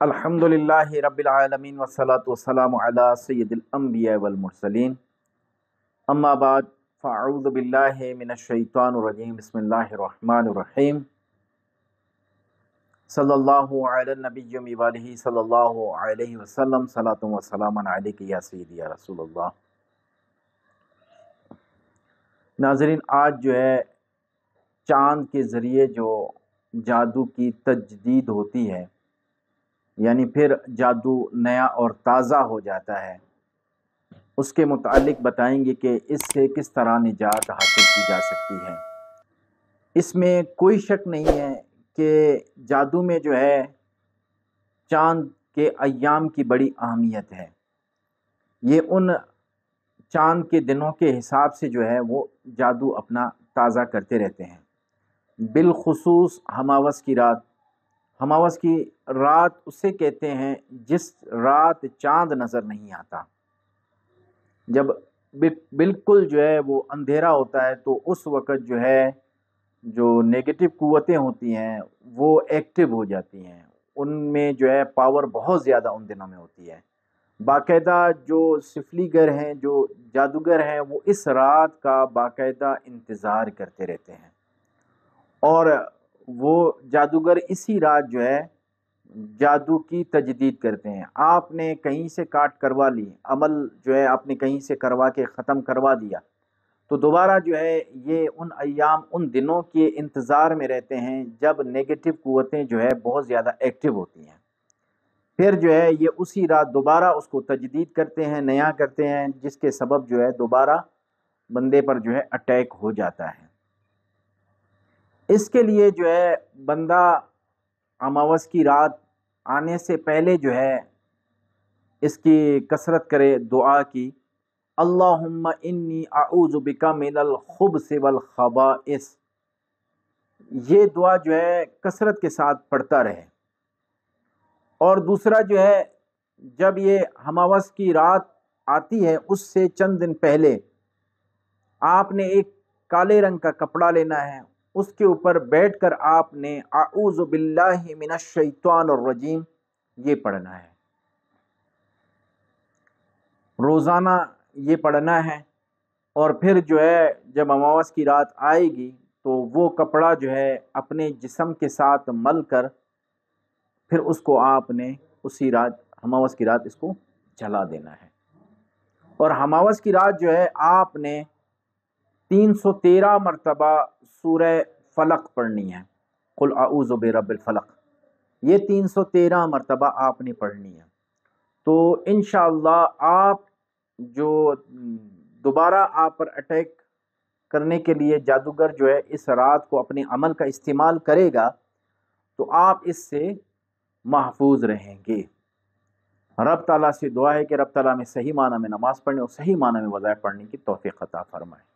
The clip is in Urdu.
الحمدللہ رب العالمین والصلاة والسلام علی سید الانبیاء والمرسلین اما بعد فاعوذ باللہ من الشیطان الرجیم بسم اللہ الرحمن الرحیم صلی اللہ علی النبی وآلہ صلی اللہ علیہ وسلم صلاۃ و سلام علیک یا سیدی یا رسول اللہ۔ ناظرین، آج جو ہے چاند کے ذریعے جو جادو کی تجدید ہوتی ہے، یعنی پھر جادو نیا اور تازہ ہو جاتا ہے، اس کے متعلق بتائیں گے کہ اس سے کس طرح نجات حاصل کی جا سکتی ہے۔ اس میں کوئی شک نہیں ہے کہ جادو میں جو ہے چاند کے ایام کی بڑی اہمیت ہے۔ یہ ان چاند کے دنوں کے حساب سے جو ہے وہ جادو اپنا تازہ کرتے رہتے ہیں، بالخصوص ہماوس کی رات۔ ہماوس کی رات اسے کہتے ہیں جس رات چاند نظر نہیں آتا۔ جب بالکل جو ہے وہ اندھیرا ہوتا ہے تو اس وقت جو ہے جو نیگیٹو قوتیں ہوتی ہیں وہ ایکٹیو ہو جاتی ہیں، ان میں جو ہے پاور بہت زیادہ ان دنوں میں ہوتی ہے۔ باقاعدہ جو سفلی گر ہیں، جو جادوگر ہیں، وہ اس رات کا باقاعدہ انتظار کرتے رہتے ہیں، اور وہ جادوگر اسی رات جو ہے جادو کی تجدید کرتے ہیں۔ آپ نے کہیں سے کاٹ کروا لی، عمل جو ہے آپ نے کہیں سے کروا کے ختم کروا دیا، تو دوبارہ جو ہے یہ ان ایام ان دنوں کے انتظار میں رہتے ہیں جب نیگیٹو قوتیں جو ہے بہت زیادہ ایکٹیو ہوتی ہیں۔ پھر جو ہے یہ اسی رات دوبارہ اس کو تجدید کرتے ہیں، نیا کرتے ہیں، جس کے سبب جو ہے دوبارہ بندے پر جو ہے اٹیک ہو جاتا ہے۔ اس کے لیے جو ہے بندہ اماوس کی رات آنے سے پہلے جو ہے اس کی کثرت کرے دعا کی، اللہم انی اعوذ بک من الخبث والخبائث۔ یہ دعا جو ہے کثرت کے ساتھ پڑھتا رہے۔ اور دوسرا جو ہے جب یہ ہماوس کی رات آتی ہے اس سے چند دن پہلے آپ نے ایک کالے رنگ کا کپڑا لینا ہے، اس کے اوپر بیٹھ کر آپ نے اعوذ باللہ من الشیطان الرجیم یہ پڑھنا ہے، روزانہ یہ پڑھنا ہے۔ اور پھر جو ہے جب اماوس کی رات آئے گی تو وہ کپڑا جو ہے اپنے جسم کے ساتھ مل کر پھر اس کو آپ نے اسی رات ہماوس کی رات اس کو جلا دینا ہے۔ اور ہماوس کی رات جو ہے آپ نے 313 مرتبہ سورہ فلق پڑھنی ہے، قل اعوذ برب الفلق، یہ 313 مرتبہ آپ نے پڑھنی ہے۔ تو انشاءاللہ آپ جو دوبارہ آپ پر اٹیک کرنے کے لیے جادوگر جو ہے اس رات کو اپنے عمل کا استعمال کرے گا تو آپ اس سے محفوظ رہیں گے۔ رب تعالیٰ سے دعا ہے کہ رب تعالیٰ میں صحیح معنی میں نماز پڑھنے اور صحیح معنی میں وظائف پڑھنے کی توفیق عطا فرمائے۔